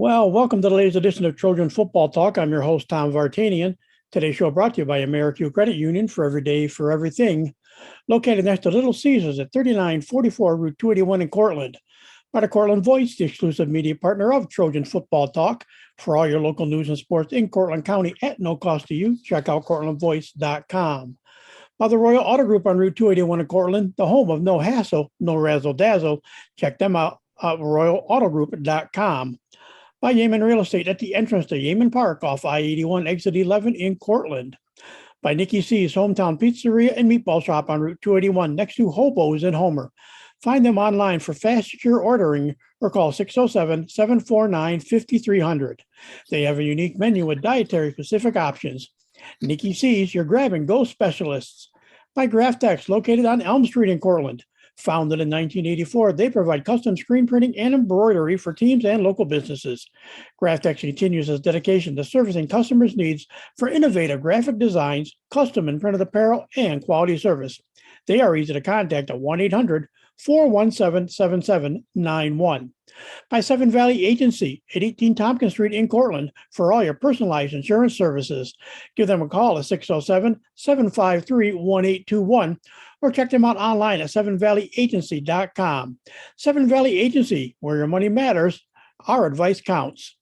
Well, welcome to the latest edition of Trojan Football Talk. I'm your host, Tom Vartanian. Today's show brought to you by AmeriQ Credit Union for every day, for everything. Located next to Little Caesars at 3944 Route 281 in Cortland. By the Cortland Voice, the exclusive media partner of Trojan Football Talk. For all your local news and sports in Cortland County at no cost to you, check out cortlandvoice.com. By the Royal Auto Group on Route 281 in Cortland, the home of no hassle, no razzle dazzle. Check them out at royalautogroup.com. By Yeaman Real Estate at the entrance to Yeaman Park off I-81 exit 11 in Cortland. By Nikki C's Hometown Pizzeria and Meatball Shop on Route 281 next to Hobo's in Homer. Find them online for fast, secure ordering or call 607-749-5300. They have a unique menu with dietary-specific options. Nikki C's, your grab-and-go specialists. By Graftex, located on Elm Street in Cortland. Founded in 1984, they provide custom screen printing and embroidery for teams and local businesses. Graftex continues its dedication to servicing customers' needs for innovative graphic designs, custom and printed apparel, and quality service. They are easy to contact at 1-800-417-7791. By Seven Valley Agency at 18 Tompkins Street in Cortland for all your personalized insurance services. Give them a call at 607-753-1821 or check them out online at sevenvalleyagency.com. Seven Valley Agency, where your money matters, our advice counts.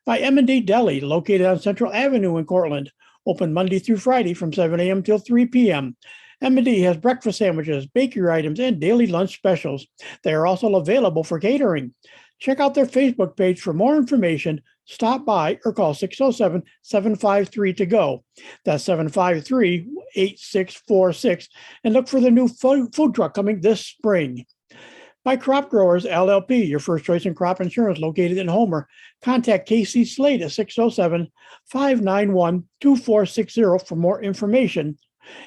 By M&D Deli, located on Central Avenue in Cortland, open Monday through Friday from 7 a.m. till 3 p.m. M&D has breakfast sandwiches, bakery items, and daily lunch specials. They are also available for catering. Check out their Facebook page for more information. Stop by or call 607-753-TO-GO. That's 753-8646. And look for the new food truck coming this spring. By Crop Growers LLP, your first choice in crop insurance located in Homer. Contact Casey Slade at 607-591-2460 for more information.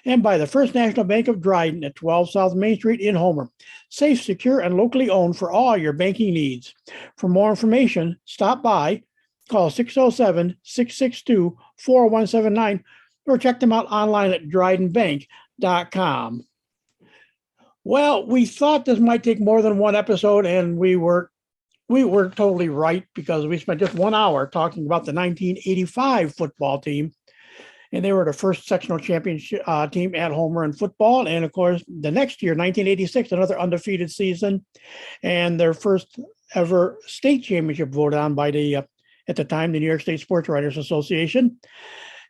And by the First National Bank of Dryden at 12 South Main Street in Homer. Safe, secure, and locally owned for all your banking needs. For more information, stop by, call 607-662-4179, or check them out online at drydenbank.com. Well, we thought this might take more than one episode, and we were totally right because we spent just 1 hour talking about the 1985 football team. And they were the first sectional championship team at Homer in football. And of course, the next year, 1986, another undefeated season, and their first ever state championship voted on by at the time, the New York State Sports Writers Association.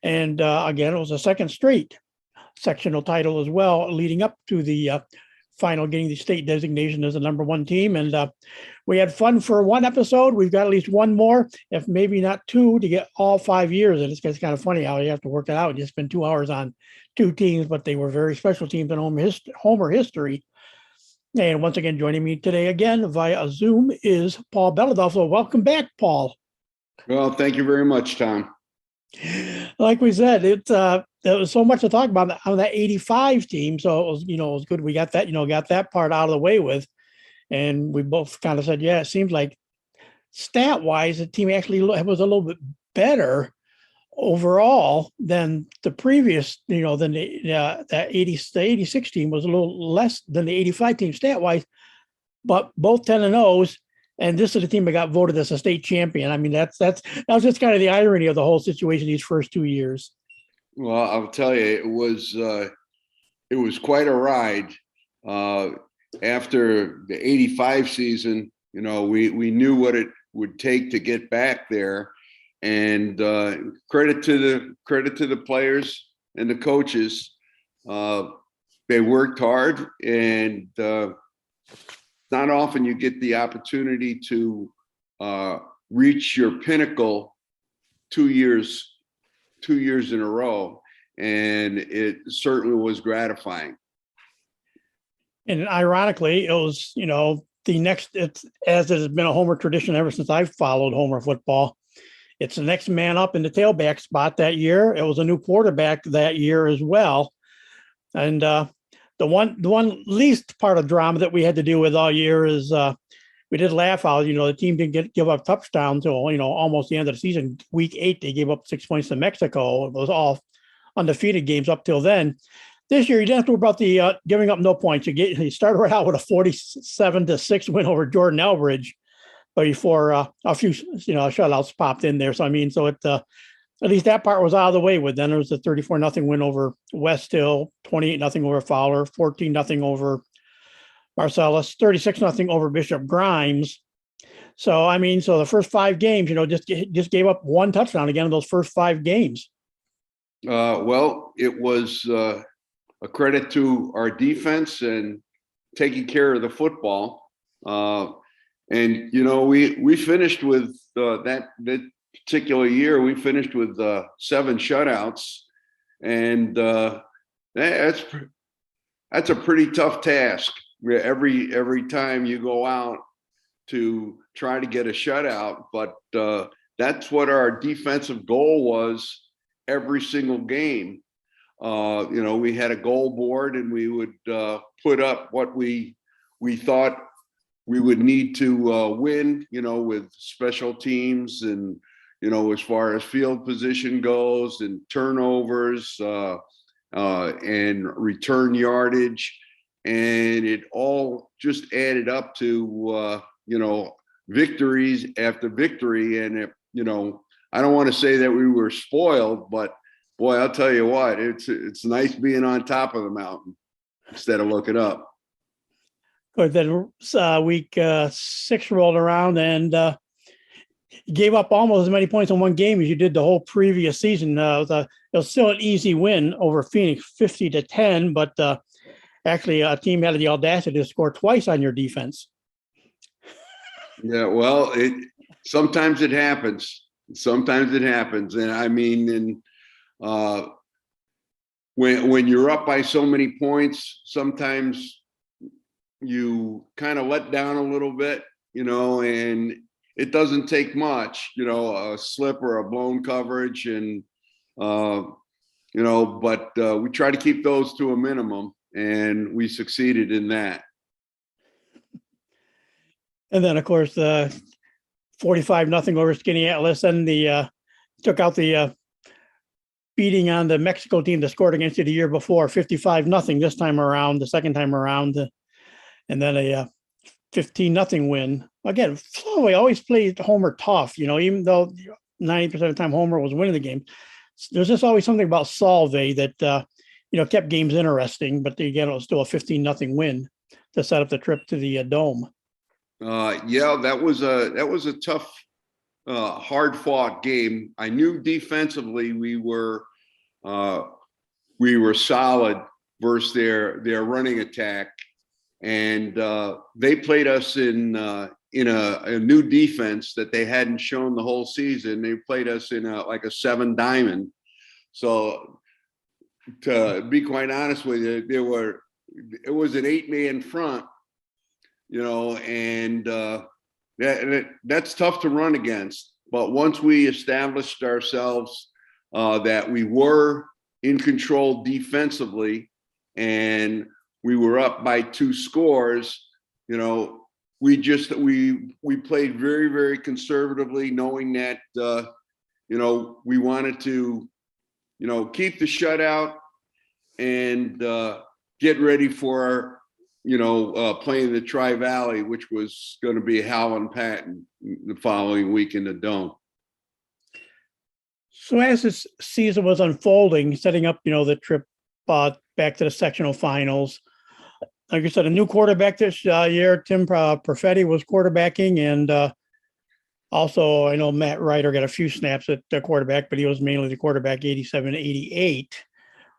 And again, it was a second straight sectional title as well, leading up to the final, getting the state designation as the number one team. And we had fun for one episode. We've got at least one more, if maybe not two, to get all 5 years. And it's kind of funny how you have to work it out. You spend 2 hours on two teams, but they were very special teams in Homer history. And once again, joining me today again via Zoom is Paul Belodoff. So welcome back, Paul. Well, thank you very much, Tom. Like we said, there was so much to talk about on that 85 team. So it was good. We got that part out of the way with. And we both kind of said, yeah, it seems like stat wise, the team actually was a little bit better overall than the previous, than that 86 team was a little less than the 85 team stat wise, but both 10-0s. And this is the team that got voted as a state champion. I mean, that was just kind of the irony of the whole situation these first 2 years. Well, I'll tell you, it was quite a ride. After the 85 season, we knew what it would take to get back there. And credit to the players and the coaches. They worked hard, and not often you get the opportunity to reach your pinnacle 2 years in a row, and it certainly was gratifying. And ironically, it was the next. It's as it has been a Homer tradition ever since I've followed Homer football. It's the next man up in the tailback spot that year. It was a new quarterback that year as well, and the one least part of drama that we had to deal with all year is we did laugh out. The team didn't give up touchdowns until almost the end of the season. Week 8, they gave up 6 points to Mexico. It was all undefeated games up till then. This year, you didn't have to worry about the giving up no points. You started right out with a 47-6 win over Jordan Elbridge. before a few, shutouts popped in there. So, I mean, so at least that part was out of the way with. Then there was a 34-0 win over West Hill, 28-0 over Fowler, 14-0 over Marcellus, 36-0 over Bishop Grimes. So, I mean, so the first 5 games, just gave up 1 touchdown again in those first 5 games. Well, it was a credit to our defense and taking care of the football. And, we finished with that particular year, we finished with 7 shutouts. And that's a pretty tough task. Every time you go out to try to get a shutout, but that's what our defensive goal was every single game. We had a goal board, and we would put up what we thought we would need to win, with special teams and, as far as field position goes and turnovers and return yardage. And it all just added up to, victories after victory. And, I don't want to say that we were spoiled, but boy, I'll tell you what, it's nice being on top of the mountain instead of looking up. But then week 6 rolled around, and you gave up almost as many points in one game as you did the whole previous season. It was still an easy win over Phoenix, 50-10, but actually a team had the audacity to score twice on your defense. Yeah, well, sometimes it happens. And I mean, when you're up by so many points, sometimes you kind of let down a little bit, and it doesn't take much, a slip or a blown coverage, and but we try to keep those to a minimum, and we succeeded in that. And then, of course, 45-0 over Skinny Atlas, and took out the beating on the Mexico team that scored against you the year before, 55-0 this time around, the second time around, and then a 15-0 win. Again, Flyway always played Homer tough, even though 90% of the time Homer was winning the game. There's just always something about Solve that, kept games interesting, but again, it was still a 15-0 win to set up the trip to the Dome. Yeah, that was a tough, hard fought game. I knew defensively we were solid versus their running attack, and they played us in a new defense that they hadn't shown the whole season. They played us in a 7 diamond. So to be quite honest with you, it was an 8-man front. And that's tough to run against. But once we established ourselves that we were in control defensively, and we were up by 2 scores, we played very, very conservatively, knowing that we wanted to keep the shutout and get ready for playing the Tri-Valley, which was going to be Hal and Patton the following week in the Dome. So as this season was unfolding, setting up, the trip back to the sectional finals, like I said, a new quarterback this year, Tim Perfetti was quarterbacking, and also I know Matt Ryder got a few snaps at the quarterback, but he was mainly the quarterback 87-88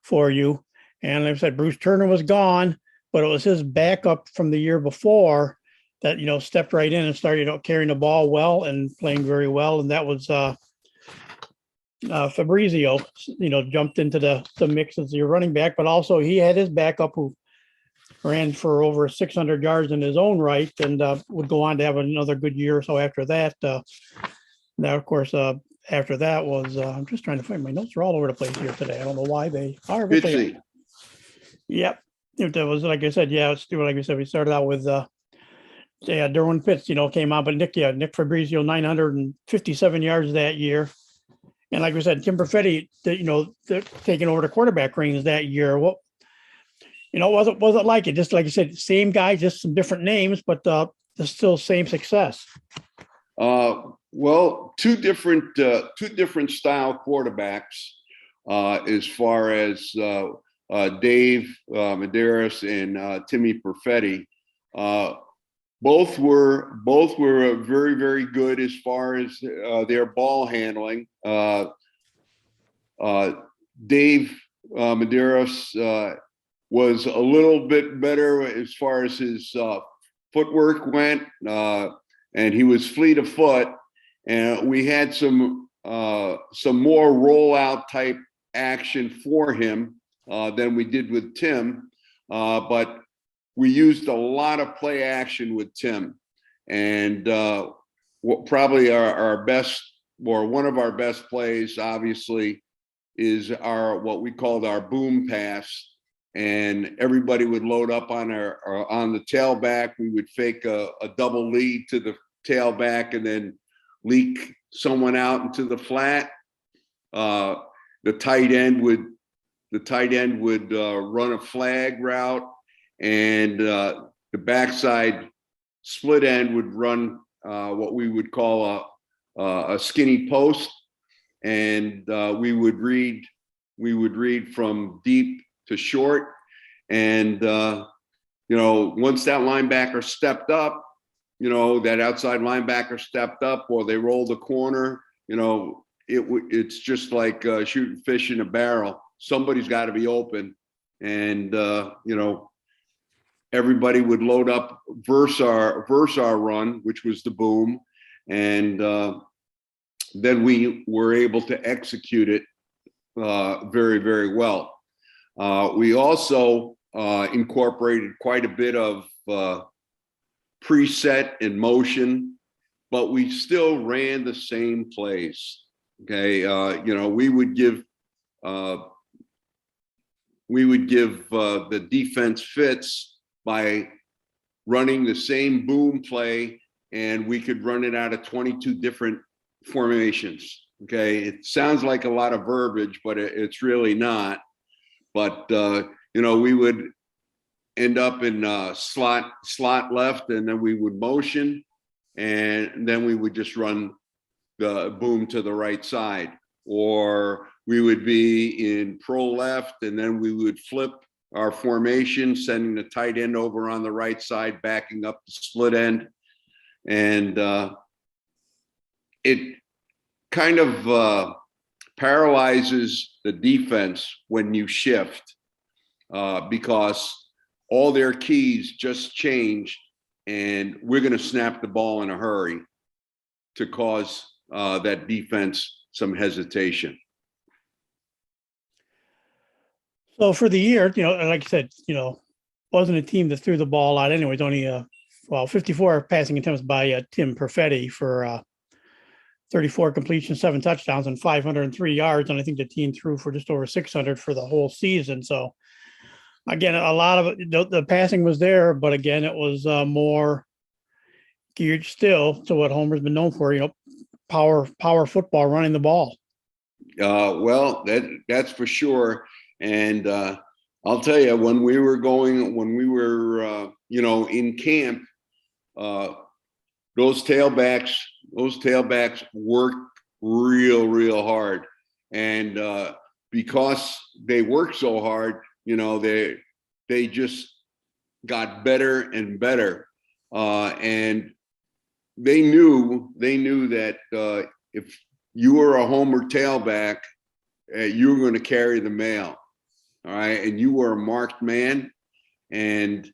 for you. And like I said, Bruce Turner was gone, but it was his backup from the year before that, stepped right in and started, carrying the ball well and playing very well. And that was Fabrizio, jumped into the mix as your running back, but also he had his backup who ran for over 600 yards in his own right, and would go on to have another good year or so after that. Now, of course, after that was, I'm just trying to find, my notes are all over the place here today. I don't know why they are. But they are. Yep. It was, like I said, like we said, we started out with Derwin Pitts, came out, but Nick Fabrizio, 957 yards that year. And like we said, Tim Perfetti, taking over the quarterback reins that year. Well, was it like it? Just like you said, same guy, just some different names, but still same success. Well, two different style quarterbacks as far as Dave Medeiros and Timmy Perfetti. Both were very, very good as far as their ball handling. Dave Medeiros was a little bit better as far as his footwork went, and he was fleet of foot. And we had some more rollout type action for him than we did with Tim, but we used a lot of play action with Tim. And probably our best, or one of our best plays, obviously, is what we called our boom pass. And everybody would load up on on the tailback. We would fake a double lead to the tailback and then leak someone out into the flat. The tight end would run a flag route, and the backside split end would run what we would call a skinny post, and we would read from deep to short. And once that linebacker stepped up, that outside linebacker stepped up, or they rolled the corner, it's just like shooting fish in a barrel. Somebody's got to be open, and everybody would load up versus our run, which was the boom, and then we were able to execute it very, very well. We also incorporated quite a bit of preset and motion, but we still ran the same plays. Okay, we would give the defense fits by running the same boom play, and we could run it out of 22 different formations. Okay, it sounds like a lot of verbiage, but it's really not. But we would end up in slot left, and then we would motion, and then we would just run the boom to the right side, or we would be in pro left, and then we would flip our formation, sending the tight end over on the right side, backing up the split end. And it kind of paralyzes the defense when you shift, because all their keys just changed, and we're going to snap the ball in a hurry to cause that defense some hesitation. So for the year, like I said, wasn't a team that threw the ball out anyway. It's only 54 passing attempts by Tim Perfetti for 34 completions, 7 touchdowns, and 503 yards. And I think the team threw for just over 600 for the whole season. So again, a lot of it, the passing was there, but again, it was more geared still to what Homer's been known for, power football, running the ball. Well, that's for sure. And I'll tell you, when we were in camp, those tailbacks worked real hard. And because they worked so hard, they just got better and better. And they knew that if you were a Homer tailback, you were going to carry the mail. All right. And you were a marked man. And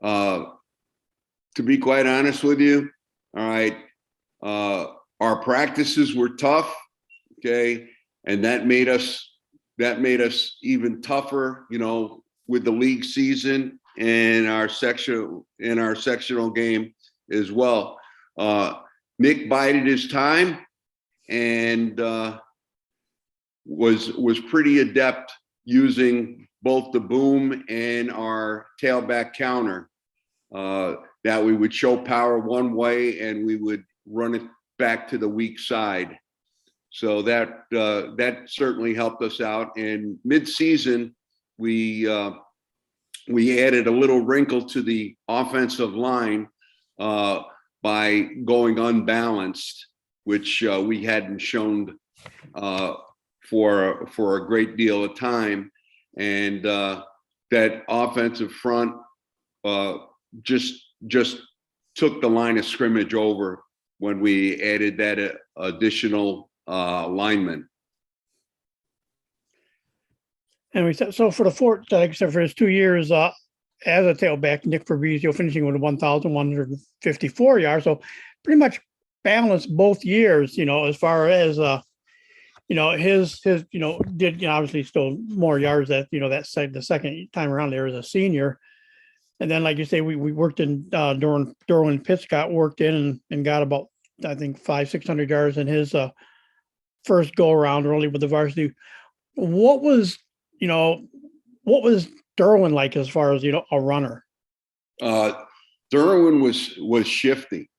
to be quite honest with you, all right, our practices were tough. Okay. And that made us even tougher, with the league season and our sectional game as well. Nick bided his time and was pretty adept using both the boom and our tailback counter, that we would show power one way and we would run it back to the weak side. So that certainly helped us out. And mid-season, we added a little wrinkle to the offensive line. by going unbalanced, which we hadn't shown for a great deal of time, and that offensive front just took the line of scrimmage over when we added that additional lineman. And we said, so for the fourth, except for his 2 years as a tailback, Nick Fabrizio finishing with 1,154 yards. So pretty much balanced both years, as far as, his, did, obviously still more yards that, the second time around there as a senior. And then, like you say, we worked in, Derwin Pitts worked in and got about, I think, 500-600 yards in his first go around early with the varsity. What was Derwin like as far as, a runner? Derwin was shifty.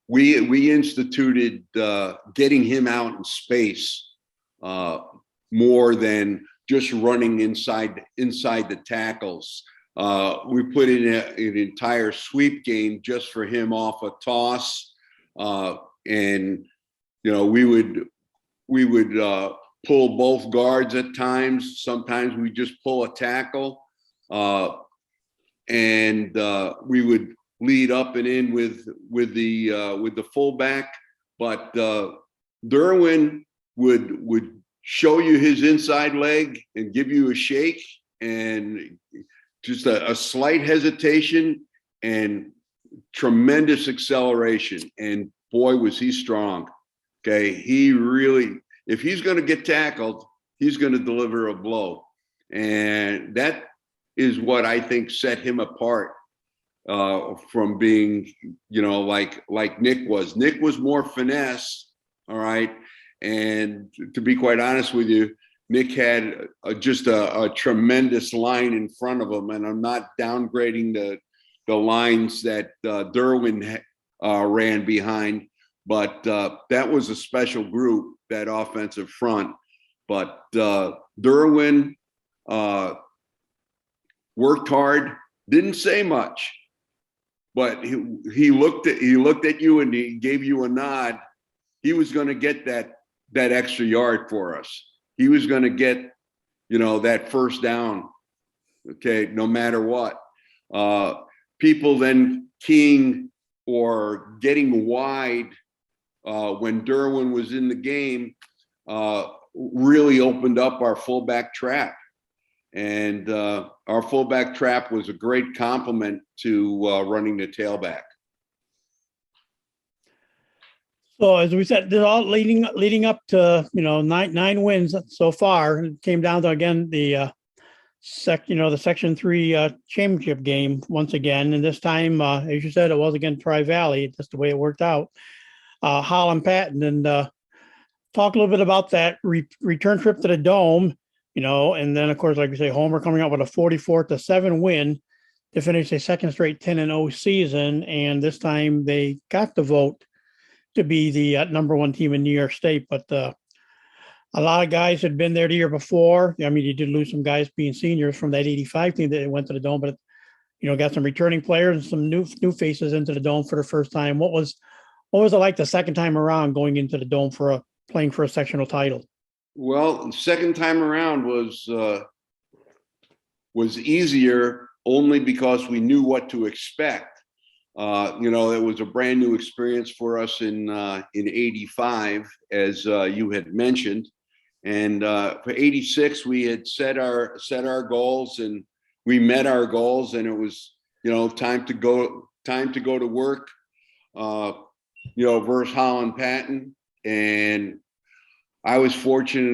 We instituted getting him out in space more than just running inside the tackles. We put in an entire sweep game just for him off a toss, and we would pull both guards at times. Sometimes we just pull a tackle, and we would lead up and in with the fullback. But Derwin would show you his inside leg and give you a shake, and just a slight hesitation and tremendous acceleration. And boy, was he strong. Okay, he really, if he's going to get tackled, he's going to deliver a blow. And that is what I think set him apart from being, like Nick was. Nick was more finesse, all right? And to be quite honest with you, Nick had just a tremendous line in front of him. And I'm not downgrading the lines that Derwin ran behind, but that was a special group, that offensive front. But Derwin worked hard, didn't say much, but he looked at you and he gave you a nod. He was going to get that extra yard for us. He was going to get, that first down. Okay, no matter what. People then keying or getting wide when Derwin was in the game really opened up our fullback trap. And our fullback trap was a great complement to running the tailback. So as we said, they're all leading up to, nine wins so far. It came down to, again, the Section 3 championship game once again. And this time, as you said, it was against Tri-Valley. That's the way it worked out. Holland Patton, and talk a little bit about that return trip to the Dome, and then, of course, like we say, Homer coming out with a 44-7 win to finish a second straight 10-0 season. And this time they got the vote to be the number one team in New York State. But a lot of guys had been there the year before. I mean, you did lose some guys being seniors from that 85 team that went to the Dome, but, got some returning players and some new faces into the Dome for the first time. What was it like the second time around going into the Dome for playing for a sectional title? Well, the second time around was easier only because we knew what to expect. It was a brand new experience for us in '85, as you had mentioned, and for '86 we had set our goals, and we met our goals, and it was time to go to work. Versus Holland Patton, and we were fortunate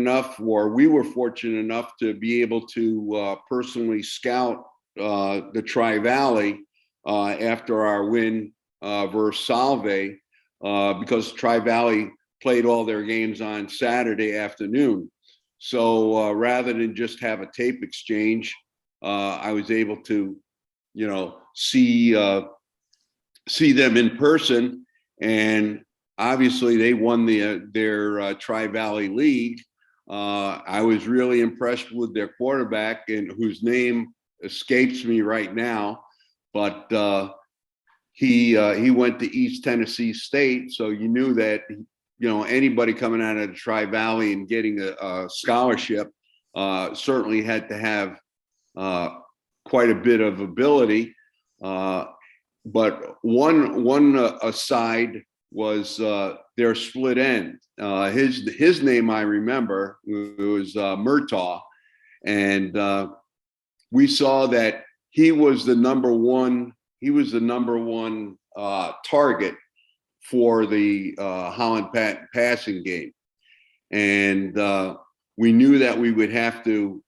enough to be able to personally scout the Tri-Valley after our win versus Salve, because Tri-Valley played all their games on Saturday afternoon. So rather than just have a tape exchange, I was able to, see them in person. And obviously they won their Tri-Valley League. I was really impressed with their quarterback, and whose name escapes me right now. But he went to East Tennessee State, so you knew that anybody coming out of the Tri-Valley and getting a scholarship certainly had to have quite a bit of ability. But one aside was their split end. His name I remember, it was Murtaugh, and we saw that he was the number one. He was the number one target for the Holland passing game, and we knew that we would have to,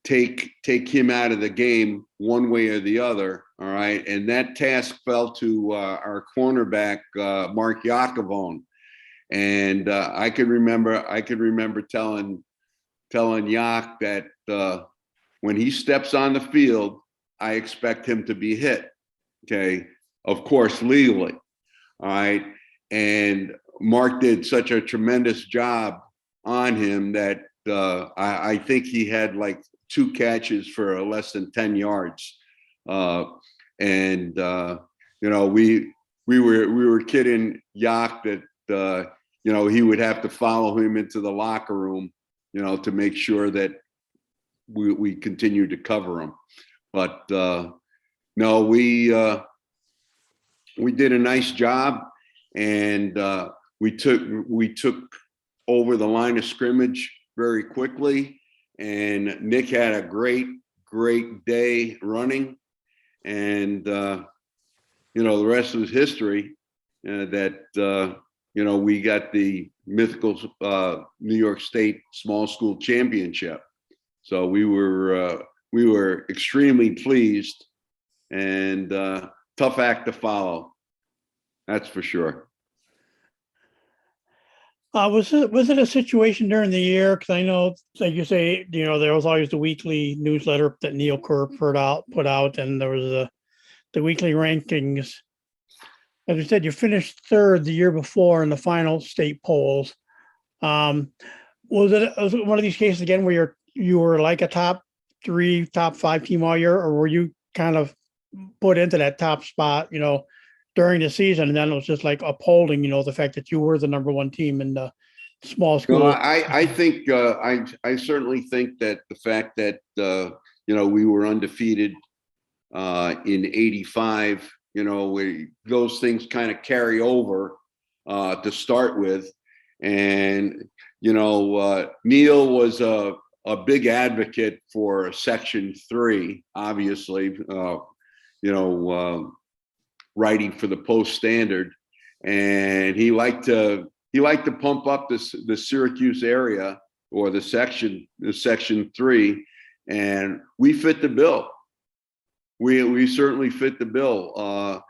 take him out of the game one way or the other. All right, and that task fell to our cornerback Mark Yakovone, and I could remember telling Yak that when he steps on the field, I expect him to be hit. Okay, of course, legally. All right, and Mark did such a tremendous job on him that I think he had like 2 catches for less than 10 yards. And we were kidding Yak that he would have to follow him into the locker room, to make sure that we continued to cover him. But no, we did a nice job, and we took over the line of scrimmage very quickly. And Nick had a great day running, and the rest was history. That we got the mythical New York State small school championship. So we were extremely pleased, and tough act to follow. That's for sure. Was it a situation during the year? Because I know, like you say, there was always the weekly newsletter that Neil Kerr put out, and there was the weekly rankings. As you said, you finished third the year before in the final state polls. Was it one of these cases again where you were like a top 3, top 5 team all year, or were you kind of put into that top spot, during the season, and then it was just like upholding, the fact that you were the number 1 team in the small school? No, I think I certainly think that the fact that we were undefeated in '85, those things kind of carry over to start with, and Neil was a big advocate for Section 3, obviously. Writing for the Post Standard, and he liked to pump up the Syracuse area, or the Section 3, and we fit the bill. We certainly fit the bill,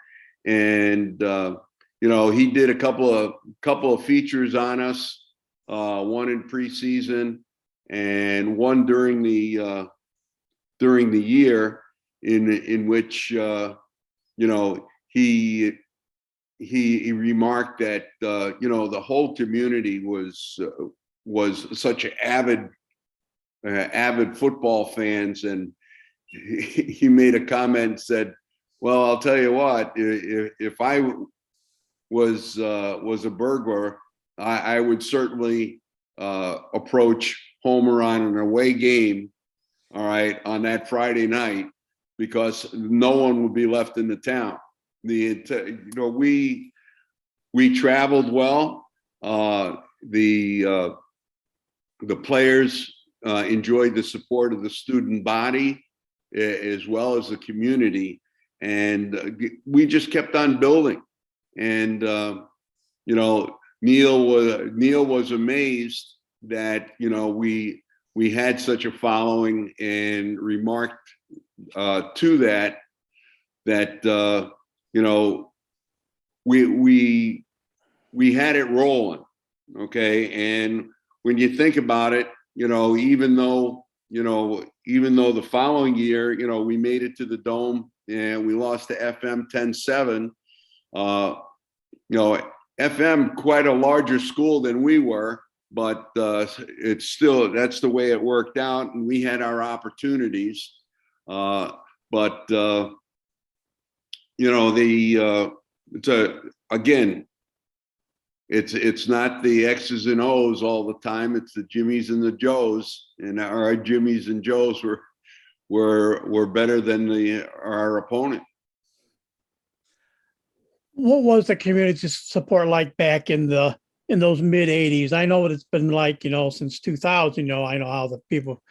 and he did a couple of features on us, one in preseason and one during the year, in which he remarked that the whole community was such avid football fans, and he made a comment and said, "Well, I'll tell you what, if I was a burglar, I would certainly approach Homer on an away game, all right, on that Friday night, because no one would be left in the town." We traveled well. The players enjoyed the support of the student body as well as the community, and we just kept on building. And Neil was amazed that we had such a following, and remarked to that we had it rolling. Okay. And when you think about it, even though the following year, we made it to the Dome and we lost to FM 10-7, FM, quite a larger school than we were, but it's still, that's the way it worked out. And we had our opportunities. But you know, again, it's not the X's and O's all the time. It's the Jimmies and the Joes, and our Jimmies and Joes were better than our opponent. What was the community support like back in those mid '80s? I know what it's been like, since 2000. I know how the people,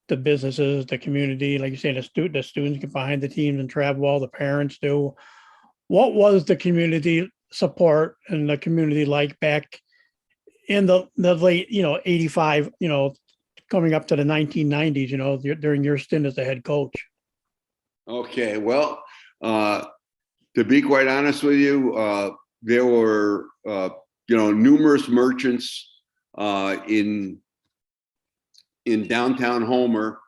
the businesses, the community, like you say, the students get behind the teams and travel well. The parents do. What was the community support and the community like back in the late, '85, coming up to the 1990s, during your stint as the head coach? Okay, well, to be quite honest with you, there were numerous merchants in downtown Homer.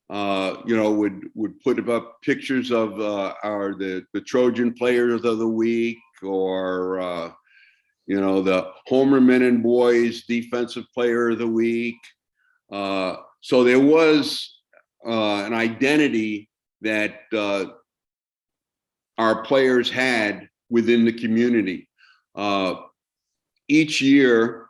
Would put up pictures of the Trojan players of the week, or the Homer Men and Boys defensive player of the week. So there was an identity that our players had within the community. Each year,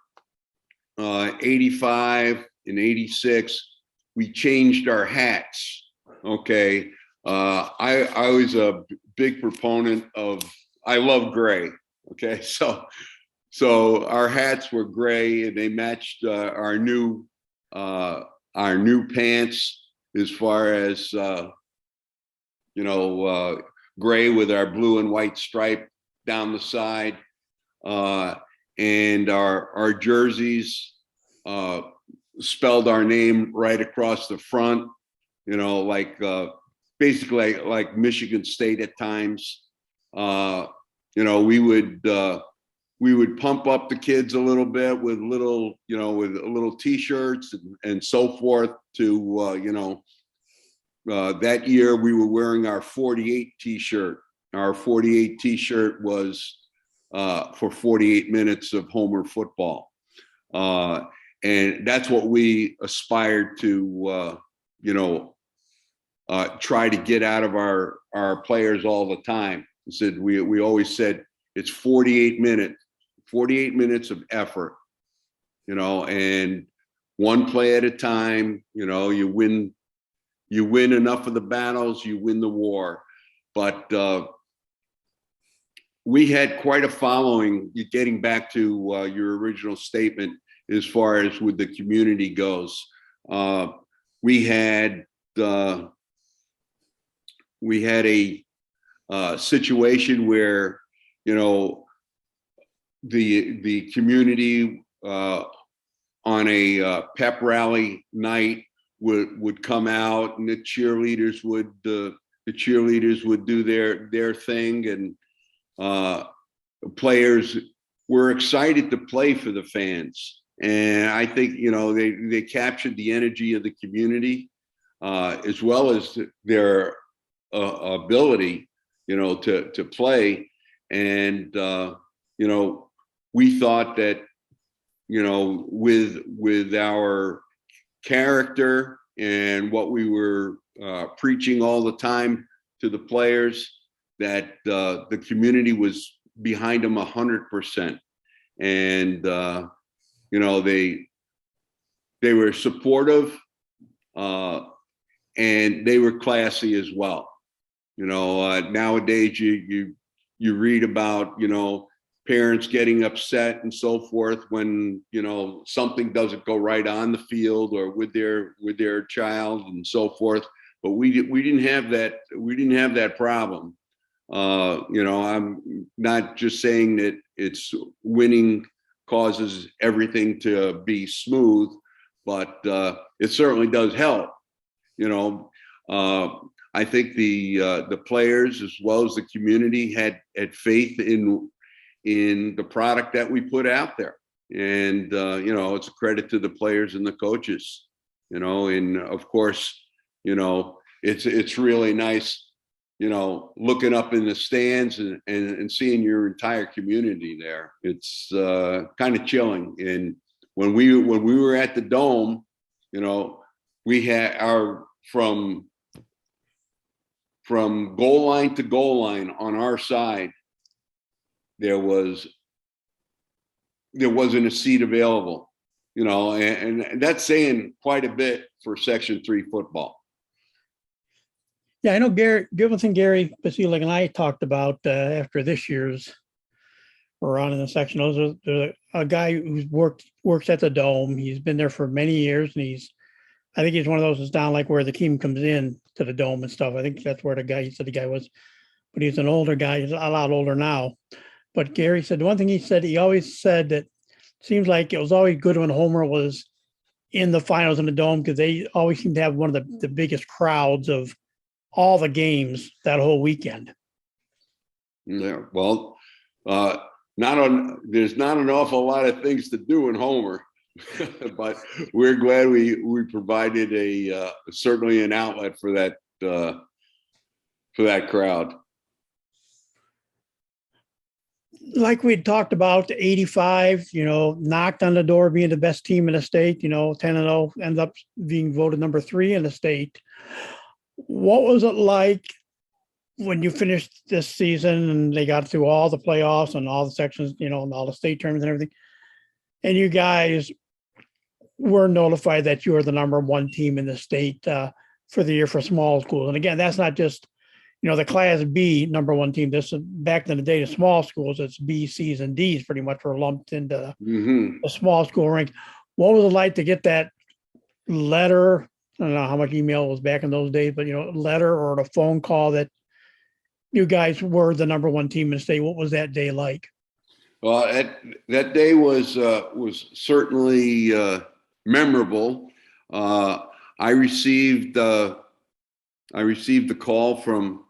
85 and 86, we changed our hats. Okay. I was a big proponent of, I love gray. Okay. So our hats were gray, and they matched our new pants, as far as, gray with our blue and white stripe down the side. And our jerseys spelled our name right across the front, basically like Michigan State at times. We would pump up the kids a little bit with little t-shirts and so forth to, that year we were wearing our 48 t-shirt. Our 48 t-shirt was for 48 minutes of Homer football. And that's what we aspired to, try to get out of our players all the time. We always said it's 48 minutes of effort, and one play at a time. You win enough of the battles, you win the war. But we had quite a following, getting back to your original statement, as far as with the community goes. We had a situation where, the community on a pep rally night would come out, and the cheerleaders would do their thing, and players were excited to play for the fans. And I think, they captured the energy of the community, as well as their ability, to play. And, we thought that, with our character and what we were preaching all the time to the players, that the community was behind them 100%. And, they were supportive, and they were classy as well. Nowadays you read about, parents getting upset and so forth when, something doesn't go right on the field or with their child and so forth. But we didn't have that. We didn't have that problem. I'm not just saying that it's winning causes everything to be smooth, but it certainly does help. I think the players, as well as the community, had faith in the product that we put out there. And it's a credit to the players and the coaches. And of course, it's really nice, looking up in the stands and seeing your entire community there. It's kind of chilling. And when we were at the Dome, we had from from goal line to goal line on our side, there wasn't a seat available, and that's saying quite a bit for Section 3 football. Yeah, I know Gary, good thing Gary Basilic and I talked about after this year's run in the section. There's a guy who's works at the Dome. He's been there for many years, and I think he's one of those that's down like where the team comes in to the Dome and stuff. I think that's where he said the guy was, but he's an older guy. He's a lot older now. But Gary said the one thing he said, he always said that it seems like it was always good when Homer was in the finals in the Dome because they always seem to have one of the biggest crowds of all the games that whole weekend. Yeah, well, there's not an awful lot of things to do in Homer, but we're glad we provided certainly an outlet for that crowd. Like we talked about, 85, knocked on the door being the best team in the state, 10-0, ends up being voted number 3 in the state. What was it like when you finished this season and they got through all the playoffs and all the sections, and all the state tournaments and everything, and you guys were notified that you were the number 1 team in the state for the year for small schools? And again, that's not just, the Class B number 1 team. This is back in the day, the small schools, it's B, C's, and D's pretty much were lumped into the small school rank. What was it like to get that letter? I don't know how much email was back in those days, but letter or a phone call that you guys were the number 1 team in the state. What was that day like? Well, that day was certainly memorable. I received the call from,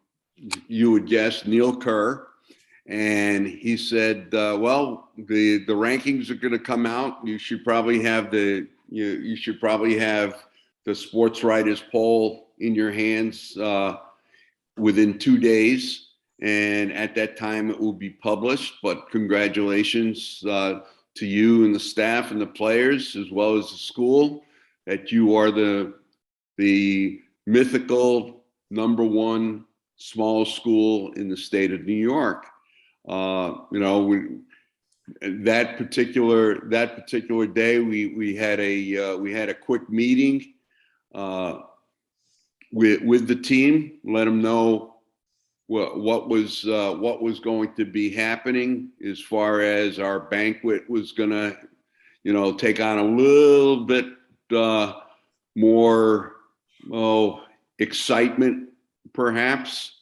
you would guess, Neil Kerr, and he said, "Well, the rankings are going to come out. You should probably have the sports writers poll in your hands within 2 days, and at that time it will be published. But congratulations to you and the staff and the players, as well as the school, that you are the mythical number 1 small school in the state of New York." That particular day, we had a quick meeting with the team, let them know what was going to be happening as far as our banquet was going to, take on a little bit more excitement, perhaps.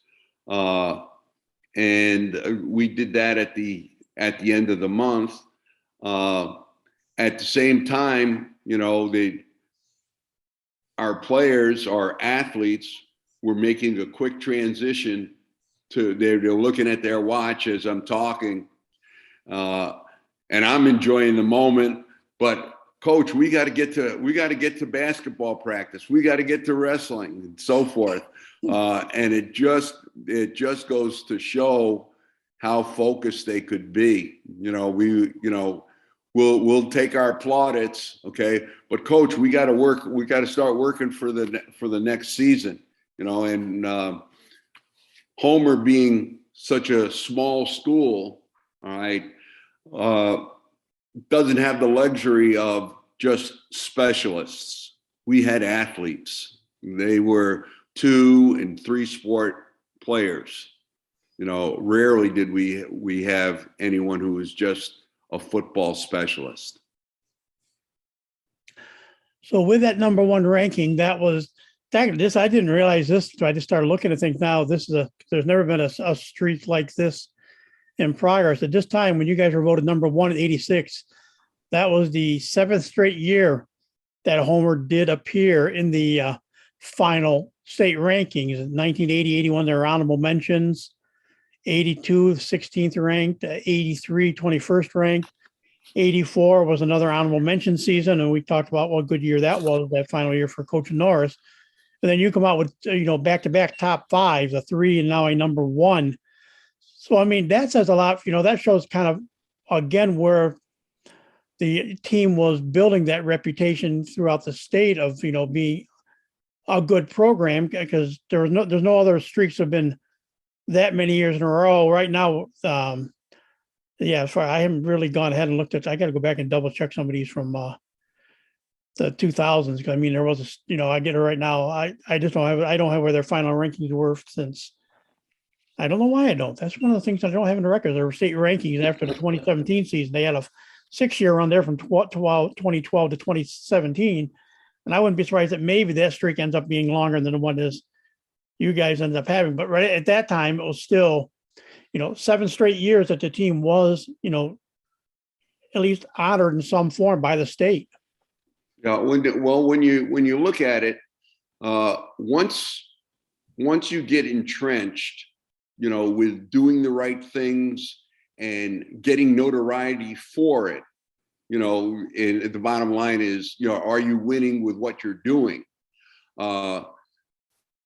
And we did that at the end of the month. At the same time, our players, our athletes, were making a quick transition to they're looking at their watch as I'm talking, and I'm enjoying the moment. But coach, we got to get to basketball practice. We got to get to wrestling and so forth. And it just goes to show how focused they could be. We'll take our plaudits, okay, but coach, we got to work. We got to start working for the next season. And Homer being such a small school, all right, doesn't have the luxury of just specialists. We had athletes. They were 2 and 3 sport players. Rarely did we have anyone who was just a football specialist. So with that number 1 ranking, I didn't realize this. I just started looking at things now. There's never been a streak like this in progress. At this time, when you guys were voted number 1 at 86, that was the 7th straight year that Homer did appear in the final state rankings. 1980, 81, there were honorable mentions. 82, 16th ranked. 83, 21st ranked. 84 was another honorable mention season, and we talked about what good year that was, that final year for Coach Norris. And then you come out with back-to-back top 5s, a 3, and now a number 1. So I mean, that says a lot. That shows kind of again where the team was building that reputation throughout the state of being a good program because there's no other streaks have been that many years in a row. Right now, yeah, as far I haven't really gone ahead and looked at. I got to go back and double check some of these from the 2000s. I mean, there was I get it right now. I just don't have where their final rankings were since. I don't know why I don't. That's one of the things I don't have in the records. There were state rankings after the 2017 season. They had a 6-year run there from 2012 to 2017. And I wouldn't be surprised that maybe that streak ends up being longer than the one is you guys ended up having. But right at that time, it was still, 7 straight years that the team was, at least honored in some form by the state. Yeah. When you look at it, once you get entrenched, with doing the right things and getting notoriety for it, and the bottom line is, are you winning with what you're doing?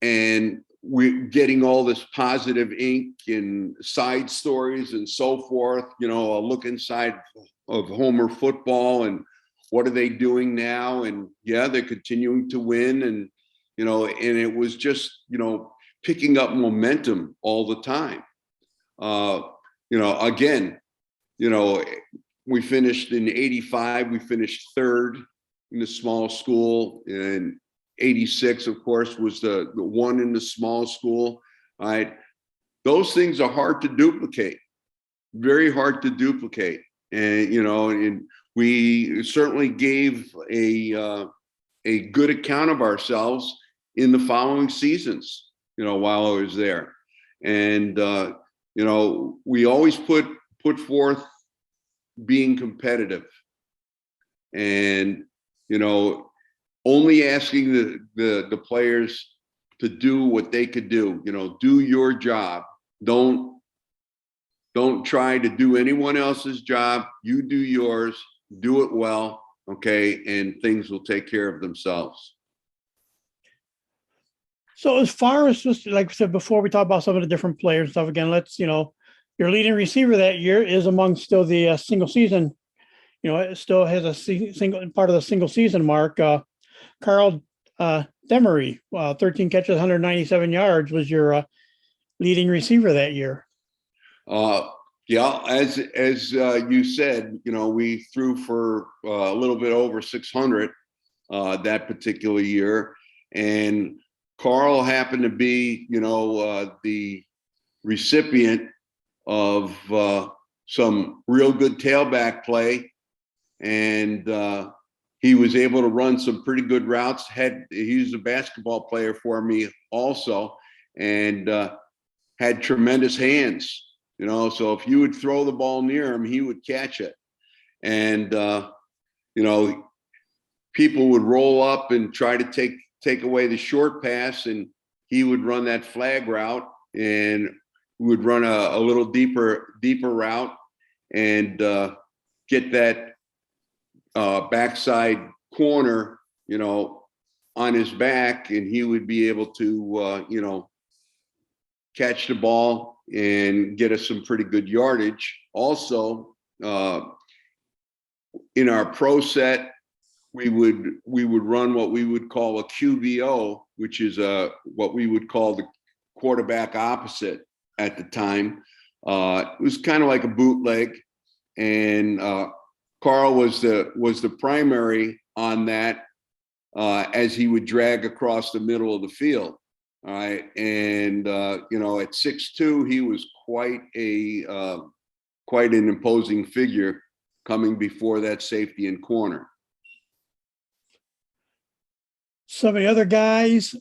And we're getting all this positive ink and side stories and so forth, a look inside of Homer football and what are they doing now? And yeah, they're continuing to win. And, and it was just, picking up momentum all the time. Again, we finished in 85, we finished 3rd in the small school, and 86, of course, was the one in the small school. All right. Those things are hard to duplicate, very hard to duplicate. And, and we certainly gave a good account of ourselves in the following seasons, while I was there. And, we always put forth being competitive and, only asking the players to do what they could do, do your job. Don't try to do anyone else's job. You do yours, do it well. Okay. And things will take care of themselves. So as far as just like I said before, we talk about some of the different players and stuff again, let's, your leading receiver that year is among still the single season, it still has a single part of the single season mark. Carl Demery, 13 catches, 197 yards was your leading receiver that year. Yeah, as you said, we threw for a little bit over 600 that particular year, and Carl happened to be, the recipient of some real good tailback play, and he was able to run some pretty good routes. He was a basketball player for me also, and had tremendous hands. So if you would throw the ball near him, he would catch it. And people would roll up and try to take away the short pass, and he would run that flag route and would run a little deeper route and get that backside corner, on his back, and he would be able to, catch the ball and get us some pretty good yardage. Also, in our pro set, we would run what we would call a QBO, which is what we would call the quarterback opposite at the time. It was kind of like a bootleg, and Carl was the primary on that as he would drag across the middle of the field. All right, and at 6'2", he was quite an imposing figure coming before that safety and corner. Some of the other guys,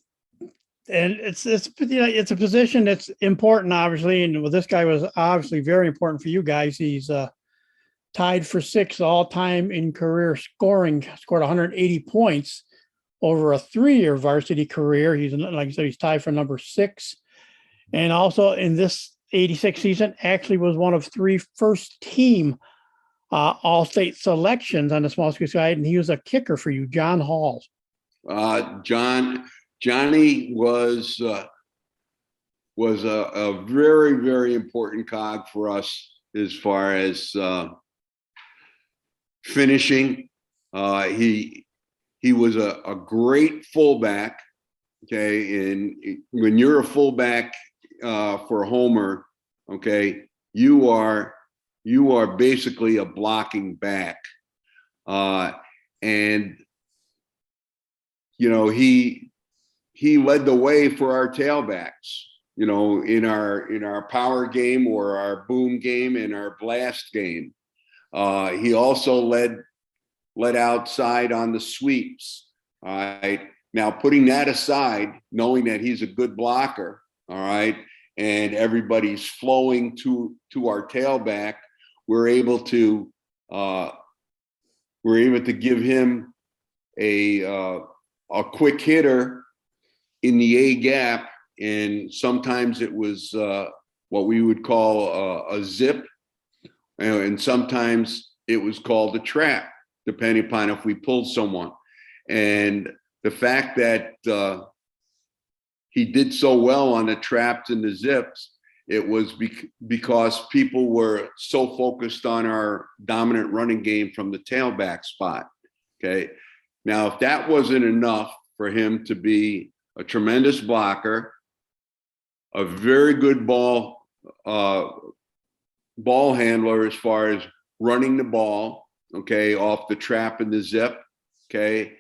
and it's a position that's important, obviously, and this guy was obviously very important for you guys. He's tied for 6th all-time in career scoring, scored 180 points over a 3-year varsity career. He's, like I said, he's tied for number 6. And also in this 86 season, actually was one of 3 first-team all-state selections on the small school side, and he was a kicker for you, John Hall. Johnny was a very, very important cog for us as far as finishing. He was a great fullback, Okay. And when you're a fullback for Homer, okay, you are basically a blocking back. And he led the way for our tailbacks, in our power game or our boom game and our blast game. He also led outside on the sweeps. All right. Now, putting that aside, knowing that he's a good blocker, all right, and everybody's flowing to our tailback, we're able to give him a quick hitter in the A gap, and sometimes it was what we would call a zip, and sometimes it was called a trap, depending upon if we pulled someone. And the fact that he did so well on the traps and the zips, it was because people were so focused on our dominant running game from the tailback spot. Okay. Now, if that wasn't enough for him to be a tremendous blocker, a very good ball handler as far as running the ball, okay, off the trap and the zip, okay,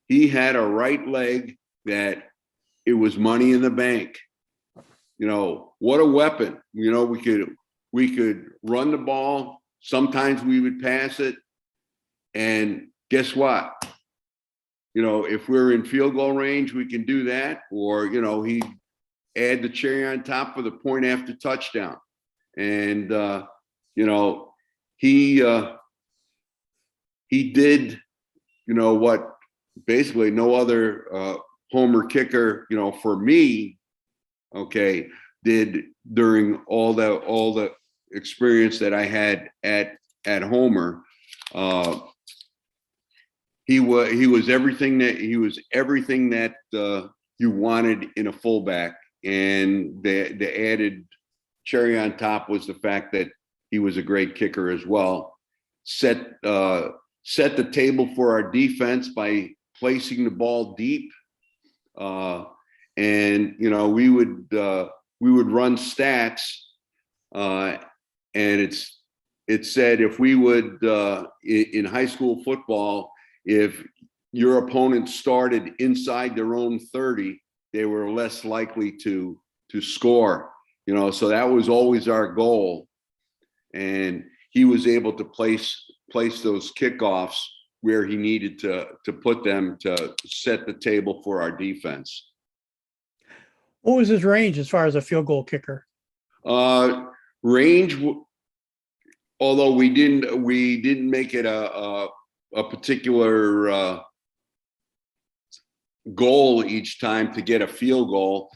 he had a right leg that it was money in the bank. What a weapon. We could run the ball. Sometimes we would pass it. And guess what? If we're in field goal range, we can do that. Or, he'd add the cherry on top for the point after touchdown. And, he did, what basically no other Homer kicker, for me, okay, did during all the experience that I had at Homer. He was everything that you wanted in a fullback, and the added cherry on top was the fact that he was a great kicker as well. Set the table for our defense by placing the ball deep, and we would run stats, and it said if we would in high school football, if your opponent started inside their own 30, they were less likely to score. So that was always our goal, and he was able to place those kickoffs where he needed to put them to set the table for our defense. What was his range as far as a field goal kicker? Range, although we didn't make it a particular goal each time to get a field goal.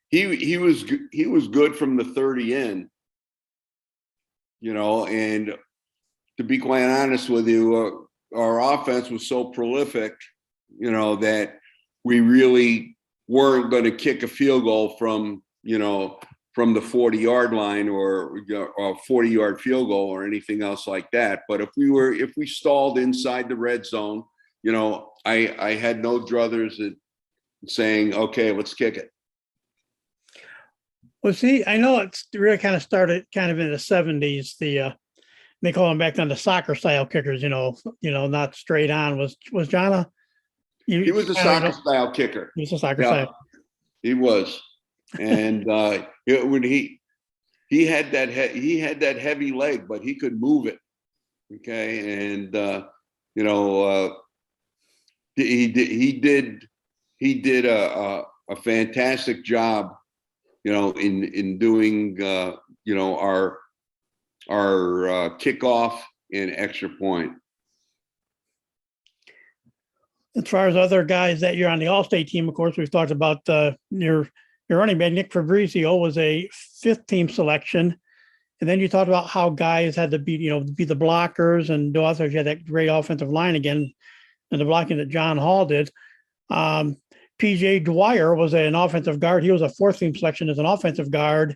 He was good from the 30 in. And to be quite honest with you, our offense was so prolific, that we really weren't going to kick a field goal from the 40-yard line or a 40-yard field goal or anything else like that. But if we stalled inside the red zone, I had no druthers at saying, okay, let's kick it. Well, see, I know it's really kind of started kind of in the 70s. They call them back then the soccer style kickers, not straight on. Was John he was a soccer style kicker. He was a soccer style. He was. And when he had that heavy leg, but he could move it. Okay. And he did a fantastic job, in doing our kickoff and extra point. As far as other guys that you're on the All-State team, of course, we've talked about your running back, Nick Fabrizio, was a 5th team selection. And then you talked about how guys had to be the blockers, and also you had that great offensive line again, and the blocking that John Hall did. PJ Dwyer was an offensive guard. He was a 4th team selection as an offensive guard.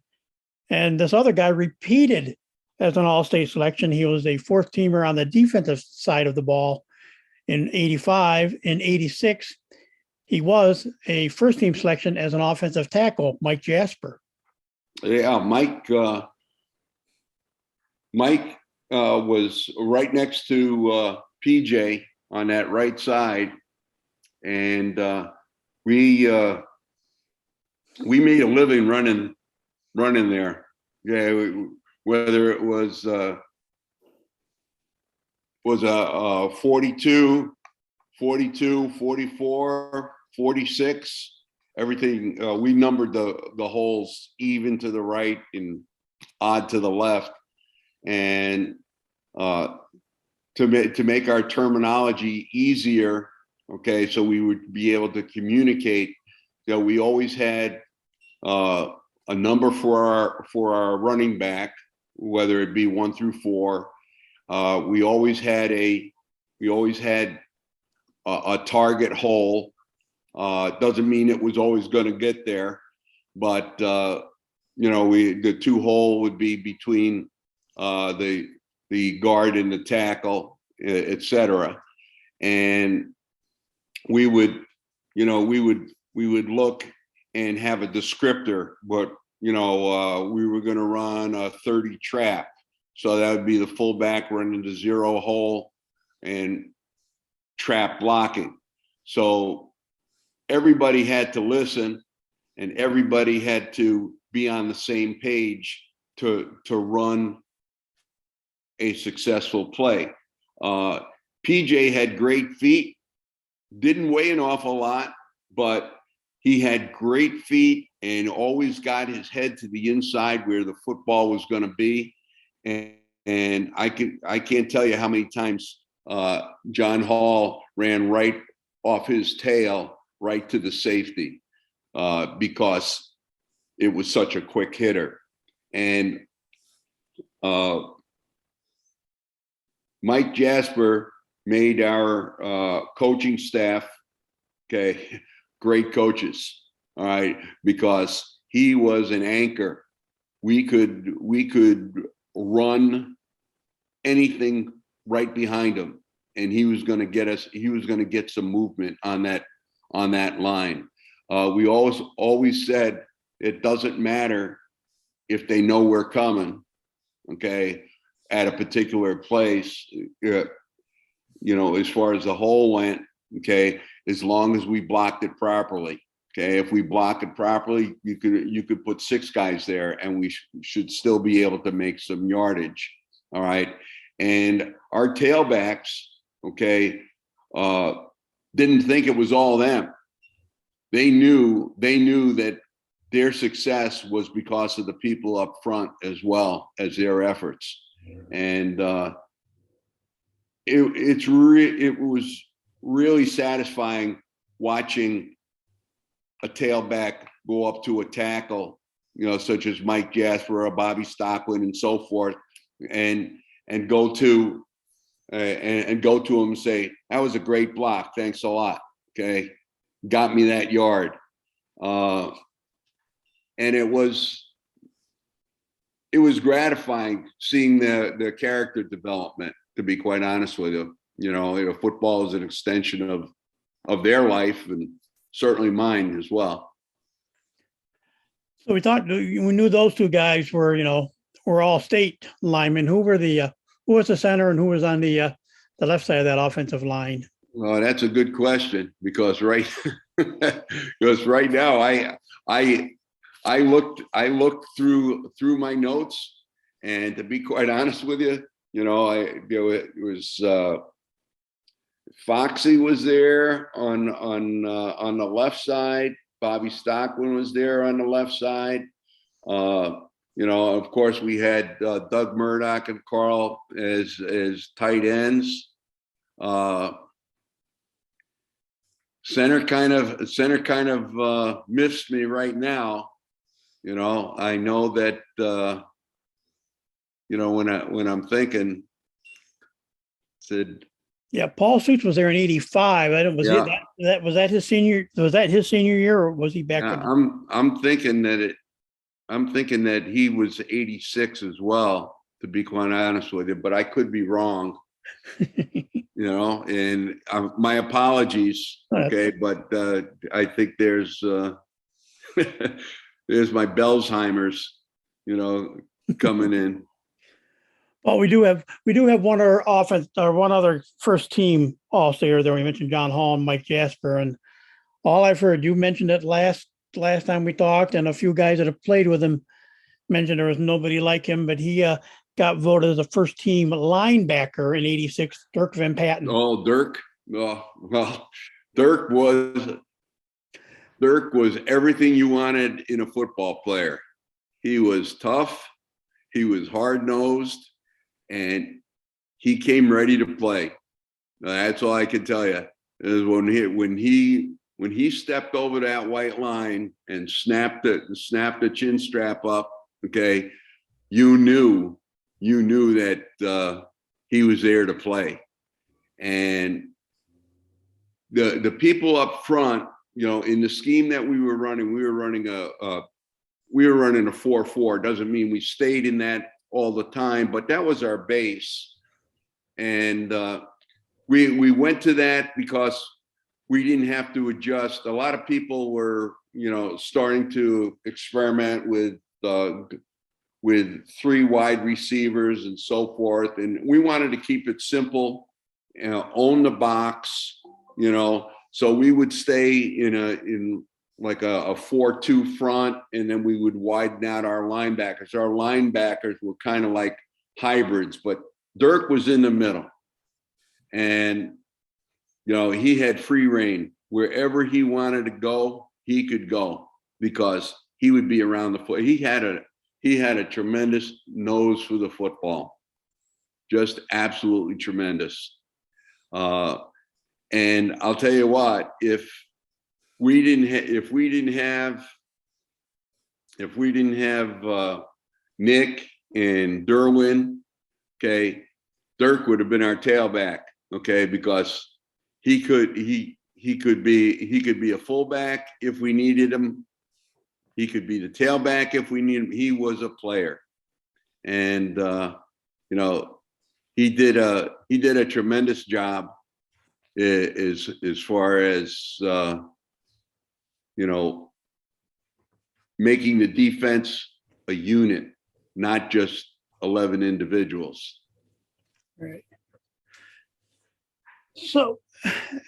And this other guy repeated as an All-State selection. He was a 4th teamer on the defensive side of the ball in 85. In 86, he was a first team selection as an offensive tackle, Mike Jasper. Yeah, Mike was right next to PJ on that right side, and we made a living running there. Yeah, whether it was a 42, 44, 46, everything. We numbered the holes even to the right and odd to the left, and to make our terminology easier. Okay, so we would be able to communicate. We always had a number for our running back, whether it be 1 through 4. We always had a target hole. Doesn't mean it was always going to get there, but the 2 hole would be between the guard and the tackle, etc. And we would look and have a descriptor, but we were going to run a 30 trap. So that would be the fullback running the 0 hole and trap blocking. So everybody had to listen, and everybody had to be on the same page to run a successful play. PJ had great feet, didn't weigh an awful lot, but he had great feet and always got his head to the inside where the football was going to be. And I can't tell you how many times John Hall ran right off his tail right to the safety because it was such a quick hitter. And Mike Jasper made our coaching staff, okay, great coaches, all right, because he was an anchor. We could run anything right behind him, and he was going to get some movement on that line. We always said it doesn't matter if they know we're coming, okay, at a particular place, as far as the hole went, okay, as long as we blocked it properly. Okay, if we block it properly, you could put 6 guys there, and we should still be able to make some yardage. All right, and our tailbacks, okay, didn't think it was all them. They knew that their success was because of the people up front as well as their efforts, and it was really satisfying watching a tailback go up to a tackle, such as Mike Jasper or Bobby Stocklin and so forth, and go to him and say, "That was a great block. Thanks a lot. Okay, got me that yard." And it was gratifying seeing the character development. To be quite honest with you, football is an extension of their life, and certainly mine as well. So we knew those 2 guys were all state linemen. Who was the center and who was on the left side of that offensive line? Well, that's a good question because right now I looked through my notes, and to be quite honest with you, it was Foxy was there on the left side. Bobby Stocklin was there on the left side. Of course, we had Doug Murdoch and Carl as tight ends. Center kind of missed me right now. I know that when I'm thinking, said. Yeah, Paul Suits was there in '85. Was that his senior? Was that his senior year, or was he back? I'm thinking that he was '86 as well. To be quite honest with you, but I could be wrong. and my apologies. Okay. But I think there's there's my Bellsheimer's, coming in. Well, we do have one other offense or one other first team all-stater there. We mentioned John Hall and Mike Jasper, and all I've heard, you mentioned it last time we talked, and a few guys that have played with him mentioned there was nobody like him, but he got voted as a first team linebacker in '86. Dirk Van Patten. Oh, Dirk. Oh, well, Dirk was everything you wanted in a football player. He was tough. He was hard-nosed, and he came ready to play. That's all I can tell you. Is when he stepped over that white line and snapped the chin strap up. Okay, you knew that he was there to play, and the people up front, in the scheme that we were running a 4-4. Doesn't mean we stayed in that all the time, but that was our base. And we went to that because we didn't have to adjust. A lot of people were, starting to experiment with 3 wide receivers and so forth. And we wanted to keep it simple, own the box, so we would stay in like a 4-2 front, and then we would widen out our linebackers. Our linebackers were kind of like hybrids, but Dirk was in the middle, and he had free reign. Wherever he wanted to go, he could go, because he would be around the foot. He had a tremendous nose for the football, just absolutely tremendous. And I'll tell you what, if we didn't have Nick and Derwin, okay, Dirk would have been our tailback, okay, because he could be a fullback if we needed him. He could be the tailback if we needed him. He was a player, and he did a tremendous job as far as making the defense a unit, not just 11 individuals. Right. So,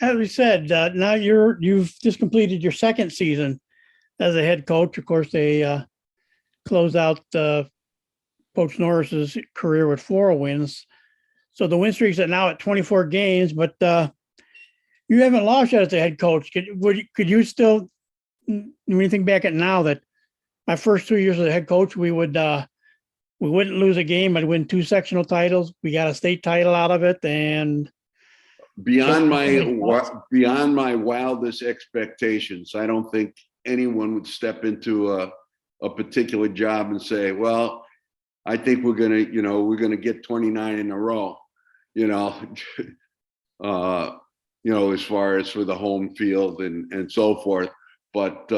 as we said, now you've just completed your second season as a head coach. Of course, they closed out Coach Norris's career with 4 wins. So the win streak's now at 24 games, but you haven't lost yet as a head coach. Could you still, when you think back at now, that my first 2 years as a head coach, we wouldn't lose a game. I'd win 2 sectional titles. We got a state title out of it, and beyond my wildest expectations, I don't think anyone would step into a particular job and say, well, I think we're gonna get 29 in a row, as far as for the home field and so forth. But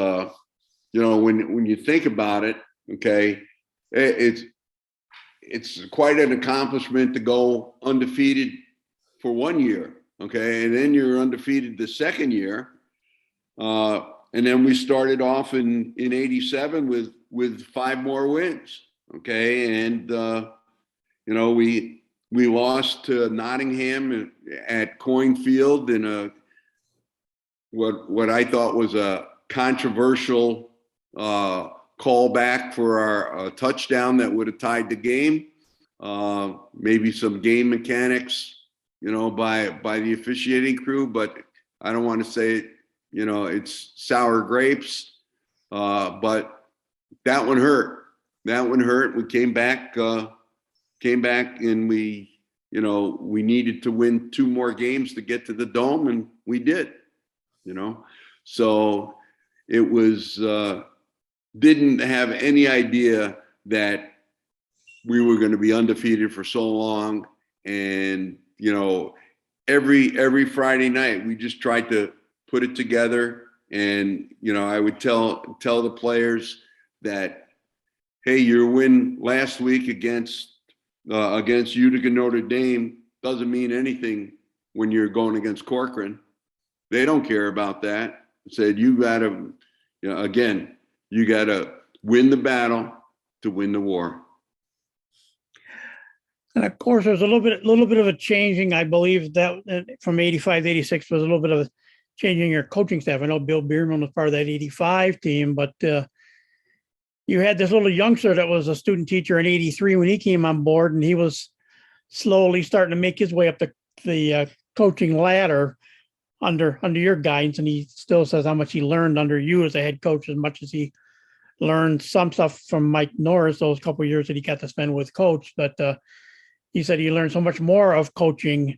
when you think about it, okay, it's quite an accomplishment to go undefeated for 1 year, okay, and then you're undefeated the second year, and then we started off in '87 with 5 more wins, okay, and we lost to Nottingham at Coyne Field in what I thought was a controversial callback for our touchdown that would have tied the game. Maybe some game mechanics, by the officiating crew, but I don't want to say it, it's sour grapes. But that one hurt. We came back and we needed to win 2 more games to get to the Dome, and we did, so it was, didn't have any idea that we were going to be undefeated for so long. And, every Friday night, we just tried to put it together. And, I would tell the players that, hey, your win last week against Utica Notre Dame doesn't mean anything when you're going against Corcoran. They don't care about that. Said you got to, again, you got to win the battle to win the war. And of course, there's a little bit of a changing. I believe that from 85 to 86 was a little bit of a changing your coaching staff. I know Bill Bierman was part of that 85 team, but you had this little youngster that was a student teacher in 83 when he came on board, and he was slowly starting to make his way up the coaching ladder under your guidance. And he still says how much he learned under you as a head coach, as much as he learned some stuff from Mike Norris those couple of years that he got to spend with Coach. But he said he learned so much more of coaching,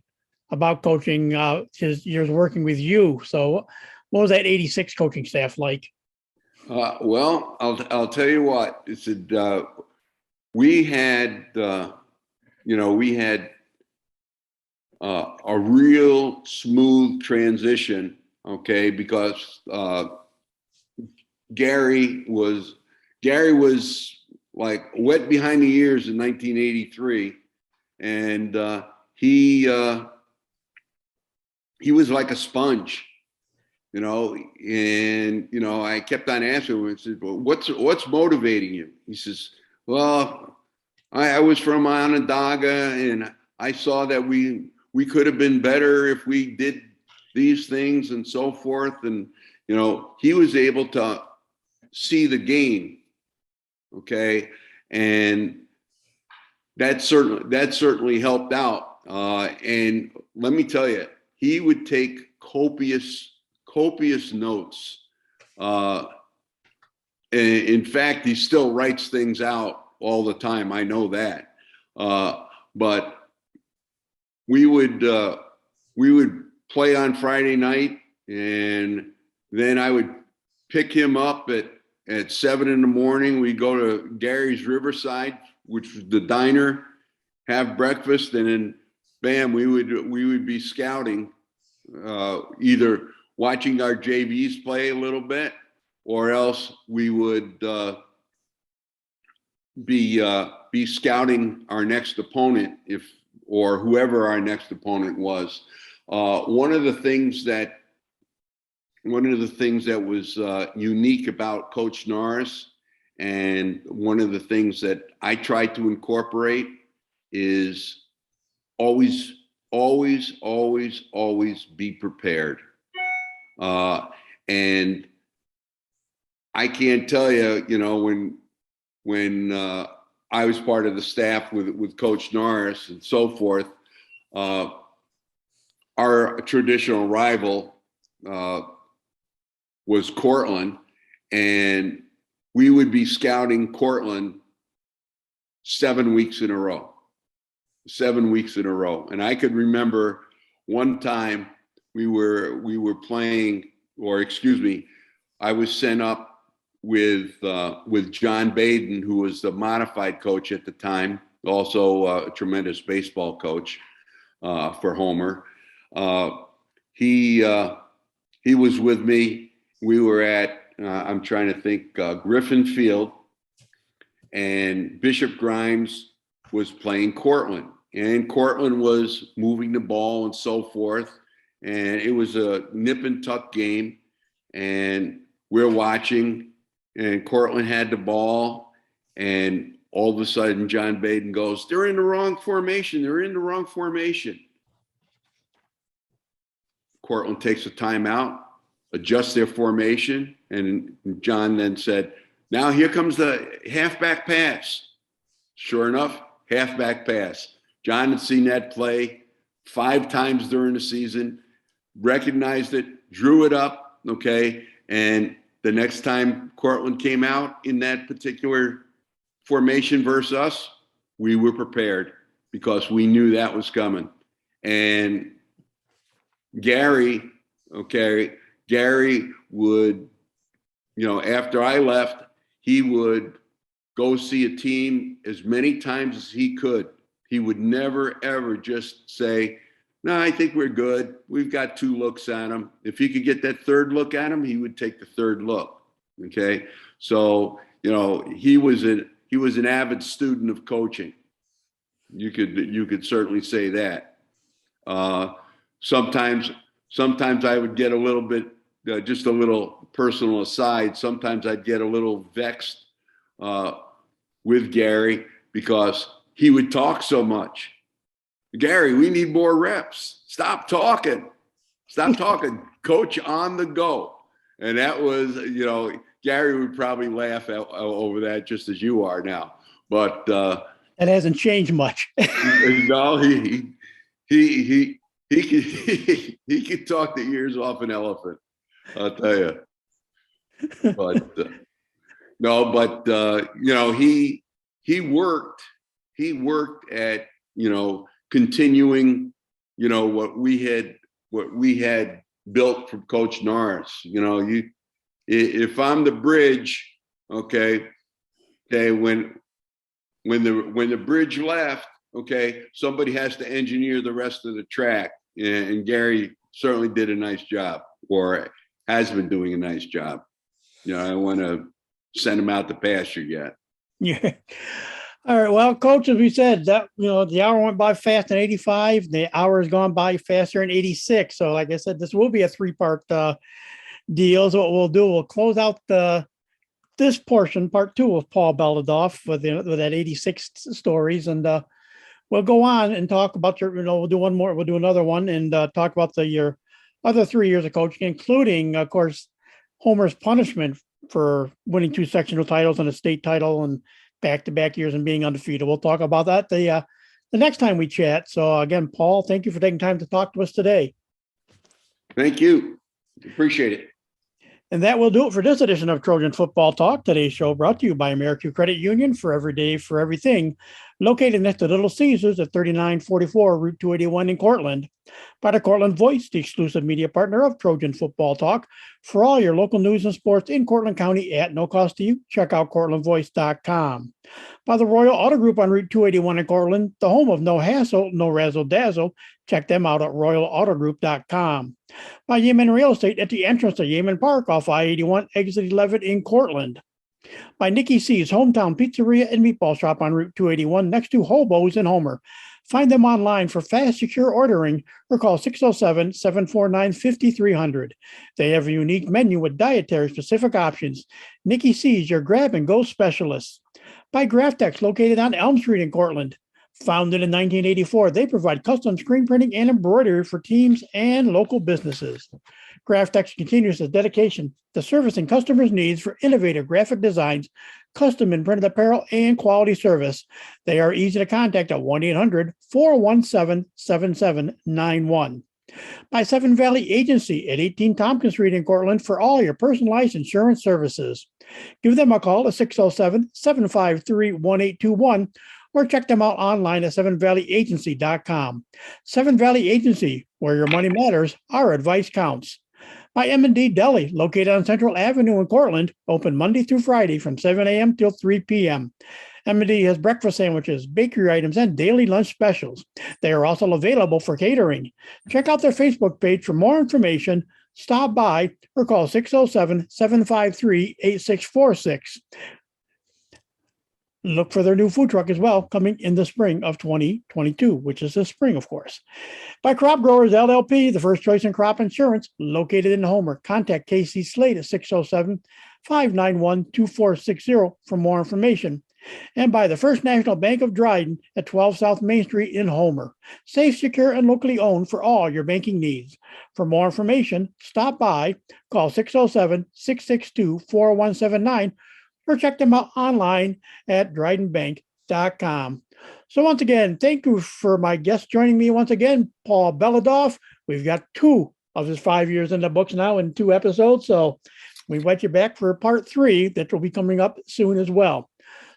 his years working with you. So what was that 86 coaching staff like? Well, I'll tell you what. It's we had a real smooth transition, okay, because Gary was like wet behind the ears in 1983, and he was like a sponge. And I kept on asking him. I said, "Well, what's motivating you?" He says, "Well, I was from Onondaga, and I saw that we could have been better if we did these things and so forth." And he was able to see the game, okay, and that certainly helped out. And let me tell you, he would take copious notes. In fact, he still writes things out all the time. I know that. But we would play on Friday night, and then I would pick him up at 7 a.m. We'd go to Gary's Riverside, which was the diner, have breakfast, and then bam, we would be scouting, either watching our JVs play a little bit, or else we would be scouting our next opponent, or whoever our next opponent was. One of the things that was unique about Coach Norris, and one of the things that I tried to incorporate, is always be prepared. And I can't tell you, when I was part of the staff with Coach Norris and so forth, our traditional rival was Cortland, and we would be scouting Cortland 7 weeks in a row. And I could remember one time we were playing, or excuse me, I was sent up with John Baden, who was the modified coach at the time, also a tremendous baseball coach for Homer. He was with me. We were at, I'm trying to think, Griffin Field, and Bishop Grimes was playing Cortland, and Cortland was moving the ball and so forth. And it was a nip and tuck game, and we're watching, and Cortland had the ball, and all of a sudden John Baden goes, "They're in the wrong formation. Cortland takes a timeout, adjusts their formation, and John then said, "Now here comes the halfback pass." Sure enough, halfback pass. John had seen that play 5 times during the season, recognized it, drew it up, okay? And the next time Cortland came out in that particular formation versus us, we were prepared because we knew that was coming. And Gary would, after I left, he would go see a team as many times as he could. He would never, ever just say, "No, I think we're good. We've got 2 looks at him." If he could get that 3rd look at him, he would take the 3rd look. Okay. So, he was an avid student of coaching. You could certainly say that. sometimes I would get a little bit, just a little personal aside. Sometimes I'd get a little vexed with Gary because he would talk so much. Gary, we need more reps. Stop talking. Coach on the go. And that was, Gary would probably laugh over that just as you are now. But it hasn't changed much. No, he could talk the ears off an elephant. I'll tell you. But no, but he worked at continuing what we had built from Coach Norris. If I'm the bridge, okay, when the bridge left, okay, somebody has to engineer the rest of the track, and Gary certainly did a nice job, or has been doing a nice job. I don't want to send him out to pasture yet. Yeah. All right. Well, Coach, as we said, that the hour went by fast in 85. The hour has gone by faster in 86. So, like I said, this will be a 3-part deal. So what we'll do, we'll close out this portion, part 2 of Paul Belodoff with that 86 stories, and we'll go on and talk about we'll do one more. We'll do another one and talk about your other 3 years of coaching, including, of course, Homer's punishment for winning 2 sectional titles and a state title and back-to-back years and being undefeated. We'll talk about that the next time we chat. So again, Paul, thank you for taking time to talk to us today. Thank you. Appreciate it. And that will do it for this edition of Trojan Football Talk. Today's show brought to you by American Credit Union, for every day, for everything. Located next to Little Caesars at 3944 Route 281 in Cortland. By the Cortland Voice, the exclusive media partner of Trojan Football Talk. For all your local news and sports in Cortland County at no cost to you, check out cortlandvoice.com. By the Royal Auto Group on Route 281 in Cortland, the home of no hassle, no razzle dazzle. Check them out at royalautogroup.com. By Yemen Real Estate at the entrance to Yemen Park off I-81, exit 11 in Cortland. By Nikki C's Hometown Pizzeria and Meatball Shop on Route 281 next to Hobo's in Homer. Find them online for fast, secure ordering or call 607-749-5300. They have a unique menu with dietary-specific options. Nikki C's, your grab-and-go specialist. By Graftex, located on Elm Street in Cortland. Founded in 1984, they provide custom screen printing and embroidery for teams and local businesses. Graftex continues its dedication to servicing customers' needs for innovative graphic designs, custom and printed apparel, and quality service. They are easy to contact at 1-800-417-7791. By Seven Valley Agency at 18 Tompkins Street in Cortland for all your personalized insurance services. Give them a call at 607-753-1821 or check them out online at sevenvalleyagency.com. Seven Valley Agency, where your money matters, our advice counts. By M&D Deli, located on Central Avenue in Cortland, open Monday through Friday from 7 a.m. till 3 p.m. M&D has breakfast sandwiches, bakery items, and daily lunch specials. They are also available for catering. Check out their Facebook page for more information. Stop by or call 607-753-8646. Look for their new food truck as well, coming in the spring of 2022, which is this spring, of course. By Crop Growers LLP, the first choice in crop insurance, located in Homer. Contact KC Slate at 607-591-2460 for more information. And by the First National Bank of Dryden at 12 South Main Street in Homer. Safe, secure, and locally owned for all your banking needs. For more information, stop by, call 607-662-4179, or check them out online at drydenbank.com. So once again, thank you for my guest joining me once again, Paul Belodoff. We've got 2 of his 5 years in the books now in 2 episodes. So we invite you back for part 3 that will be coming up soon as well.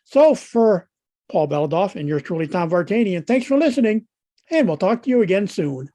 So for Paul Belodoff and yours truly, Tom Vartanian, thanks for listening, and we'll talk to you again soon.